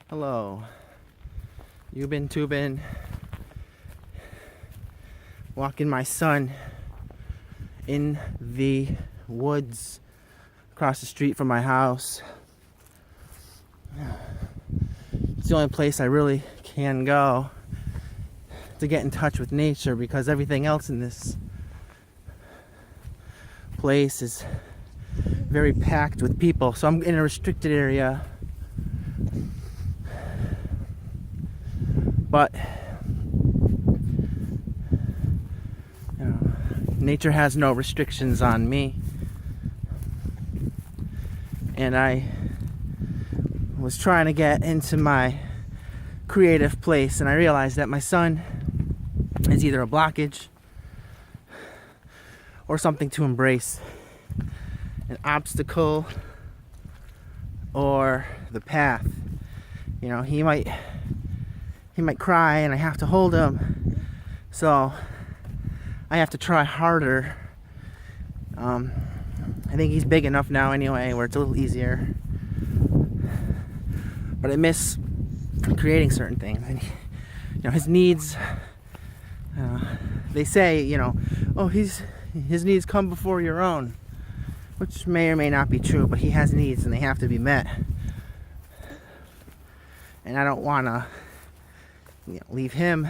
Hello. You've been tubing, walking my son in the woods across the street from my house. It's the only place I really can go to get in touch with nature, because everything else in this place is very packed with people. So I'm in a restricted area, but nature has no restrictions on me. And I was trying to get into my creative place, and I realized that my son is either a blockage or something to embrace, an obstacle or the path. You know, he might cry and I have to hold him, so I have to try harder. I think he's big enough now anyway where it's a little easier, but I miss creating certain things. And his needs, they say, oh, his needs come before your own, which may or may not be true, but he has needs and they have to be met. And I don't want to leave him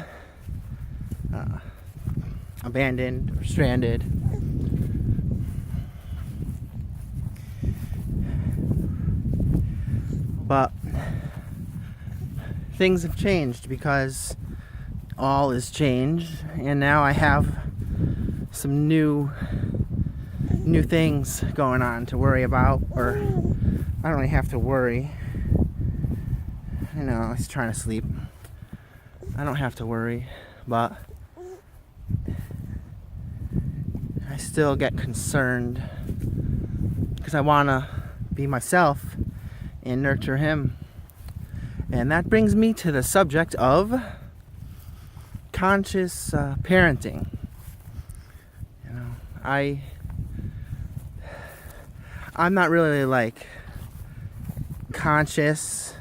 abandoned or stranded. But things have changed, because all is changed, and now I have some new things going on to worry about. Or I don't really have to worry. He's trying to sleep. I don't have to worry, but I still get concerned because I want to be myself and nurture him. And that brings me to the subject of conscious parenting. I'm not really conscious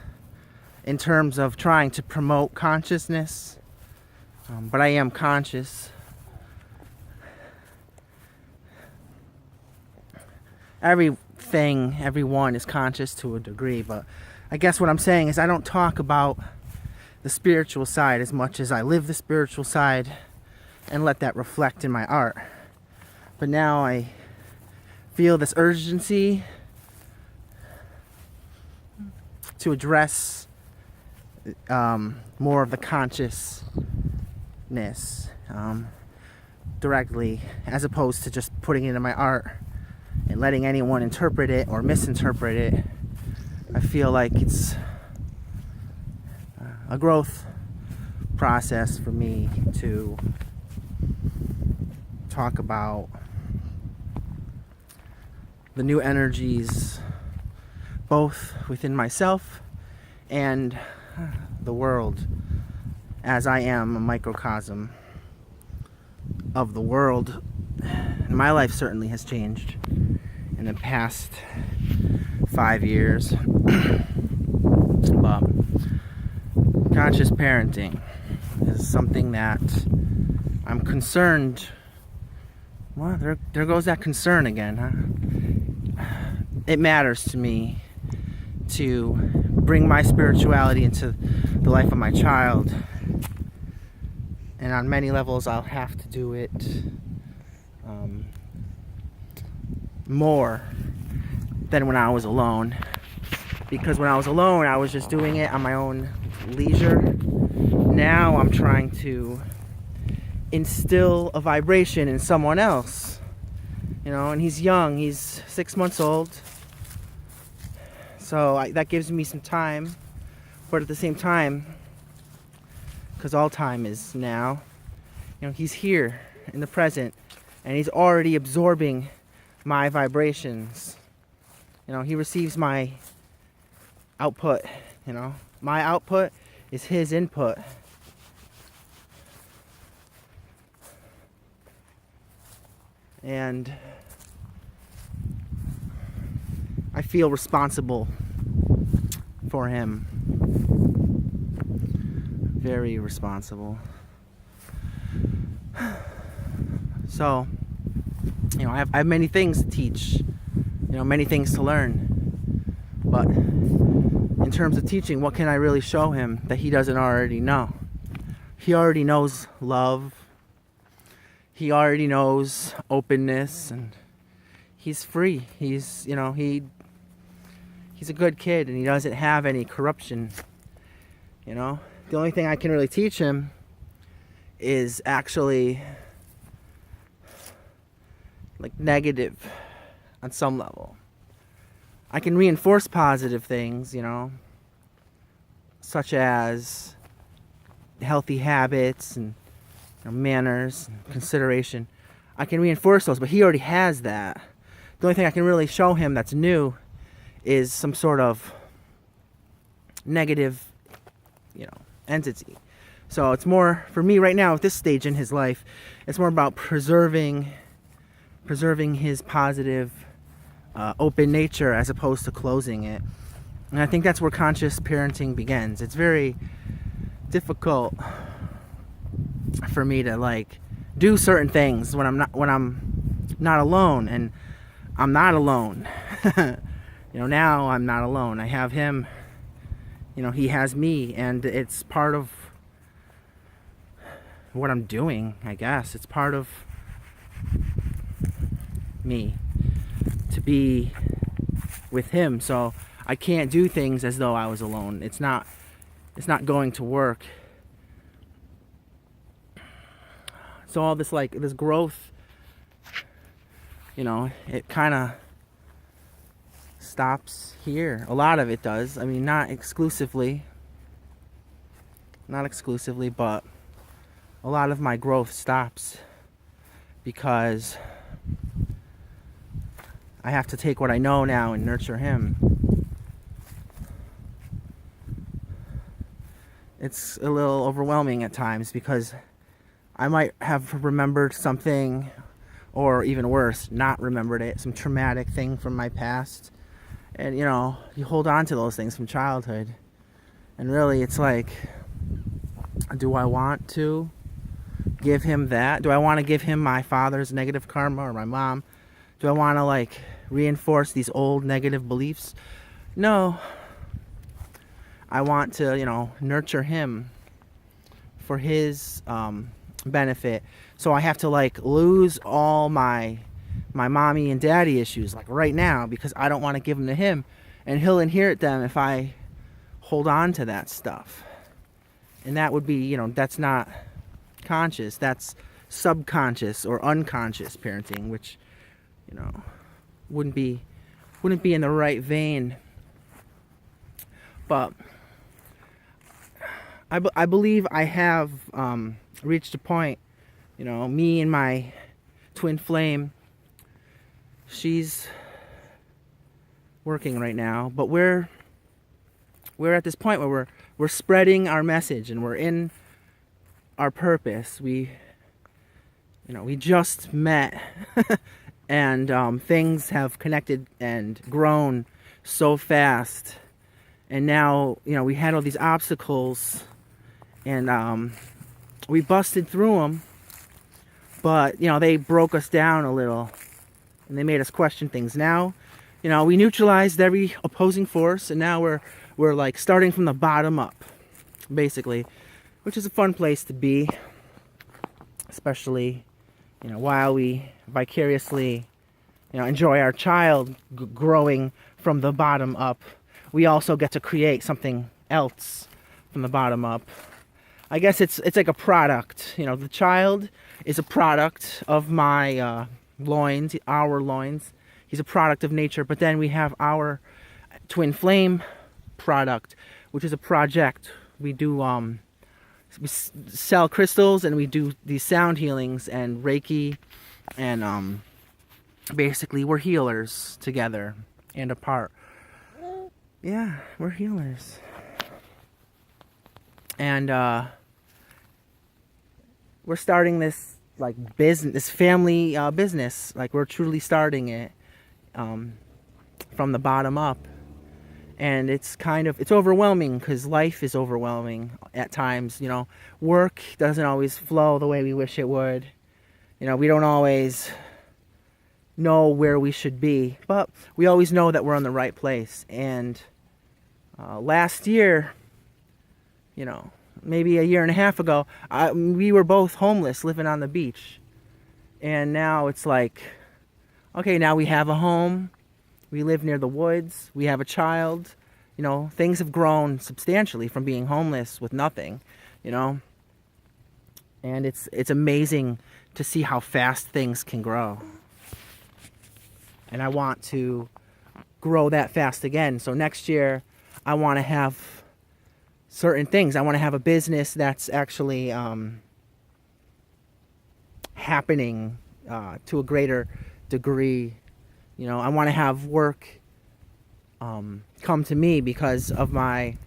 in terms of trying to promote consciousness, but I am conscious. Everyone is conscious to a degree, but I guess what I'm saying is I don't talk about the spiritual side as much as I live the spiritual side and let that reflect in my art. But now I feel this urgency to address more of the consciousness directly, as opposed to just putting it in my art and letting anyone interpret it or misinterpret it. I feel like it's a growth process for me to talk about the new energies, both within myself and the world, as I am a microcosm of the world. And my life certainly has changed in the past 5 years. But conscious parenting is something that I'm concerned. Well, there goes that concern again, huh? It matters to me to bring my spirituality into the life of my child. And on many levels, I'll have to do it more than when I was alone. Because when I was alone, I was just doing it on my own leisure. Now I'm trying to instill a vibration in someone else. And he's young, he's 6 months old. So that gives me some time. But at the same time, because all time is now, he's here in the present, and he's already absorbing my vibrations. He receives my output. My output is his input. And I feel responsible for him. Very responsible. So, I have many things to teach, many things to learn. But in terms of teaching, what can I really show him that he doesn't already know? He already knows love. He already knows openness, and he's free. He's a good kid, and he doesn't have any corruption. The only thing I can really teach him is actually like negative on some level. I can reinforce positive things, such as healthy habits and manners and consideration. I can reinforce those, but he already has that. The only thing I can really show him that's new is some sort of negative, entity. So it's more, for me right now at this stage in his life, it's more about preserving his positive, open nature as opposed to closing it. And I think that's where conscious parenting begins. It's very difficult for me to do certain things when I'm not alone, and I'm not alone. Now I'm not alone. I have him. He has me, and it's part of what I'm doing, I guess. It's part of me to be with him. So I can't do things as though I was alone. It's not going to work. So all this this growth, it kind of stops here. A lot of it does. I mean, not exclusively, but a lot of my growth stops because I have to take what I know now and nurture him. It's a little overwhelming at times because I might have remembered something, or even worse, not remembered it, some traumatic thing from my past. And, you hold on to those things from childhood. And really, it's do I want to give him that? Do I want to give him my father's negative karma, or my mom? Do I want to, reinforce these old negative beliefs? No. I want to, nurture him for his benefit. So I have to lose all my mommy and daddy issues right now, because I don't want to give them to him, and he'll inherit them if I hold on to that stuff. And that would be, that's not conscious, that's subconscious or unconscious parenting, which wouldn't be in the right vein. But I believe I have reached a point, me and my twin flame, she's working right now, but we're at this point where we're spreading our message, and we're in our purpose. We just met and things have connected and grown so fast, and now we had all these obstacles, and we busted through them, but they broke us down a little, and they made us question things. Now we neutralized every opposing force, and now we're starting from the bottom up, basically, which is a fun place to be, especially while we vicariously enjoy our child growing from the bottom up. We also get to create something else from the bottom up. I guess it's like a product. The child is a product of my loins, our loins. He's a product of nature, but then we have our twin flame product, which is a project. We do we sell crystals, and we do these sound healings and Reiki, and basically we're healers together and apart. Yeah, we're healers. And we're starting this business, this family business. We're truly starting it from the bottom up. And it's overwhelming because life is overwhelming at times. Work doesn't always flow the way we wish it would. We don't always know where we should be, but we always know that we're in the right place. And last year, maybe a year and a half ago, we were both homeless, living on the beach. And now it's like, okay, now we have a home. We live near the woods. We have a child. Things have grown substantially from being homeless with nothing, And it's amazing to see how fast things can grow. And I want to grow that fast again. So next year, I want to have certain things. I want to have a business that's actually happening to a greater degree. I want to have work come to me because of my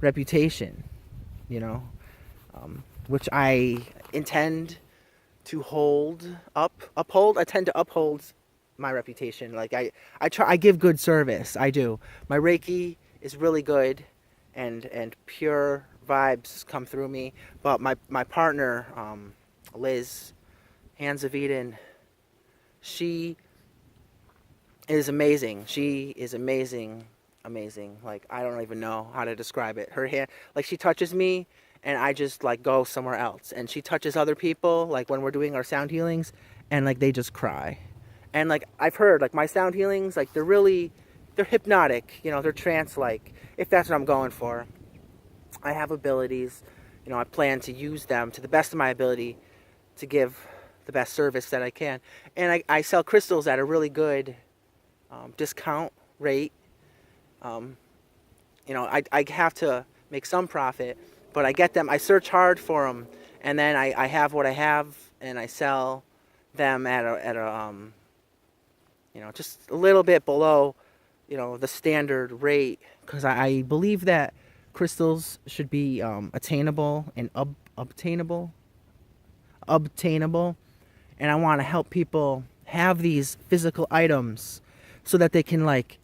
reputation, which I intend to uphold. I tend to uphold my reputation. Like I give good service. I do. My Reiki is really good, and pure vibes come through me. But my partner, Liz, Hands of Eden, she is amazing. She is amazing. Like, I don't even know how to describe it. Her hand, like, she touches me and I just like go somewhere else. And she touches other people, like when we're doing our sound healings, and like they just cry. And like I've heard, like my sound healings, like they're hypnotic, they're trance-like, if that's what I'm going for. I have abilities, I plan to use them to the best of my ability to give the best service that I can. And I sell crystals at a really good discount rate. I have to make some profit, but I get them, I search hard for them, and then I have what I have, and I sell them at a just a little bit below, the standard rate, because I believe that crystals should be attainable and obtainable, and I want to help people have these physical items so that they can like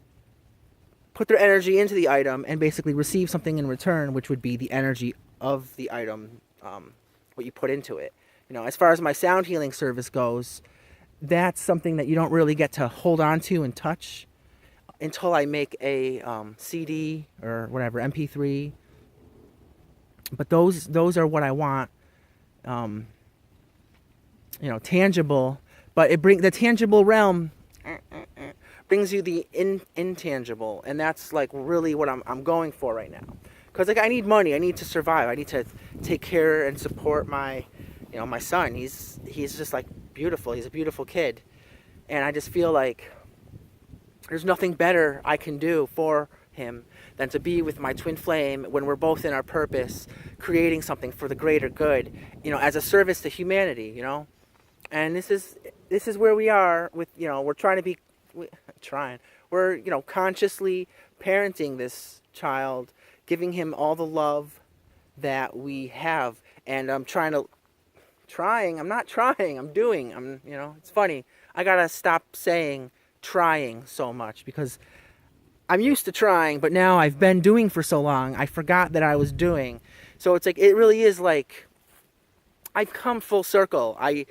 put their energy into the item and basically receive something in return, which would be the energy of the item, what you put into it. As far as my sound healing service goes, that's something that you don't really get to hold on to and touch until I make a CD or whatever, MP3. But those are what I want, tangible. But the tangible realm brings you the intangible, and that's like really what I'm going for right now. Because like I need money, I need to survive, I need to take care and support my my son. He's just like beautiful. He's a beautiful kid, and I just feel like there's nothing better I can do for him than to be with my twin flame when we're both in our purpose, creating something for the greater good, as a service to humanity, And this is where we are with, we're consciously parenting this child, giving him all the love that we have. And I'm doing. It's funny. I gotta stop saying trying so much, because I'm used to trying, but now I've been doing for so long, I forgot that I was doing. So it's like, it really is like, I've come full circle. I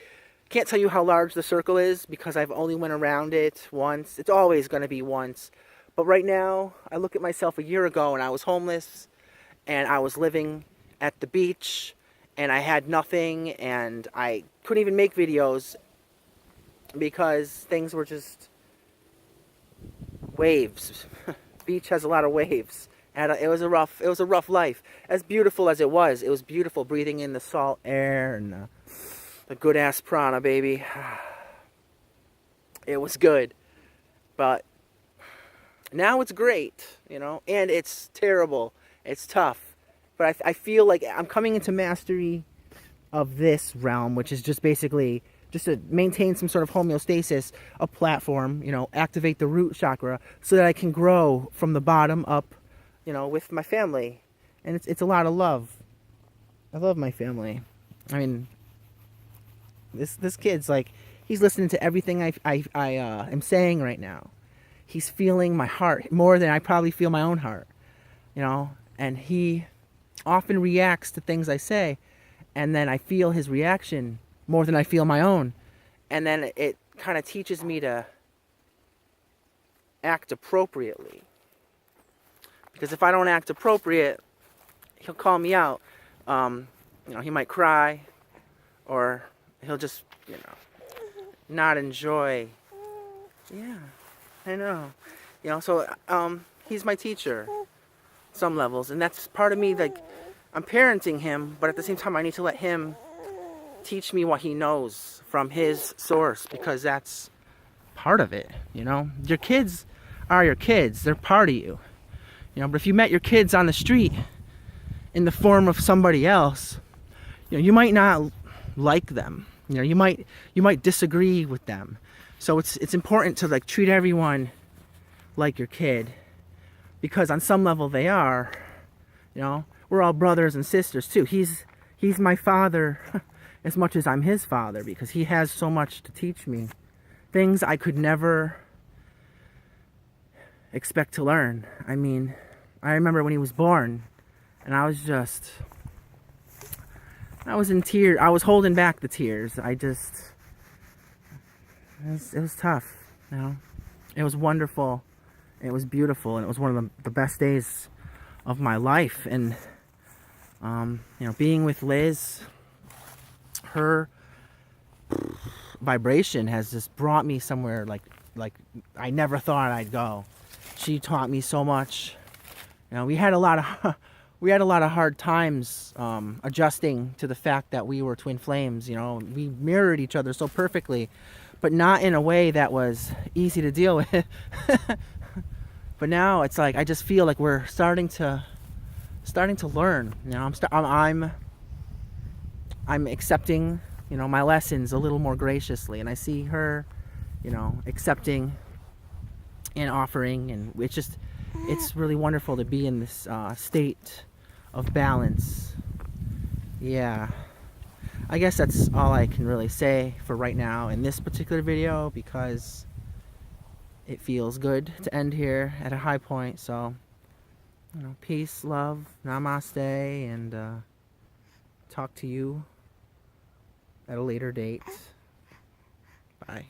can't tell you how large the circle is because I've only went around it once. It's always going to be once. But right now, I look at myself a year ago and I was homeless and I was living at the beach and I had nothing and I couldn't even make videos because things were just waves. Beach has a lot of waves. And it was a rough life. As beautiful as it was beautiful breathing in the salt air and the good ass prana, baby. It was good. But now it's great, and it's terrible. It's tough. But I feel like I'm coming into mastery of this realm, which is just basically just to maintain some sort of homeostasis, a platform, activate the root chakra so that I can grow from the bottom up, with my family. And it's a lot of love. I love my family. I mean, this kid's like, he's listening to everything I am saying right now. he's feeling my heart more than I probably feel my own heart, you know, and he often reacts to things I say, and then I feel his reaction more than I feel my own, and then it kind of teaches me to act appropriately, because if I don't act appropriate, he'll call me out. You know, he might cry, or he'll just, you know, not enjoy. Yeah, I know. You know, so he's my teacher, some levels, and that's part of me. Like, I'm parenting him, but at the same time, I need to let him teach me what he knows from his source, because that's part of it. You know, your kids are your kids; they're part of you. You know, but if you met your kids on the street in the form of somebody else, you know, you might not like them. You know, you might disagree with them. So it's important to like treat everyone like your kid, because on some level they are. You know, we're all brothers and sisters too. He's my father as much as I'm his father, because he has so much to teach me, things I could never expect to learn. I mean, I remember when he was born, and I was in tears. I was holding back the tears. It was tough, you know. It was wonderful. It was beautiful, and it was one of the best days of my life. And you know, being with Liz, her vibration has just brought me somewhere like I never thought I'd go. She taught me so much. You know, we had a lot of hard times adjusting to the fact that we were twin flames. You know, we mirrored each other so perfectly, but not in a way that was easy to deal with. But now it's like I just feel like we're starting to learn. You know, I'm accepting, you know, my lessons a little more graciously, and I see her, you know, accepting and offering, and it's really wonderful to be in this state of balance. Yeah, I guess that's all I can really say for right now in this particular video, because it feels good to end here at a high point. So, you know, peace, love, namaste, and talk to you at a later date. Bye.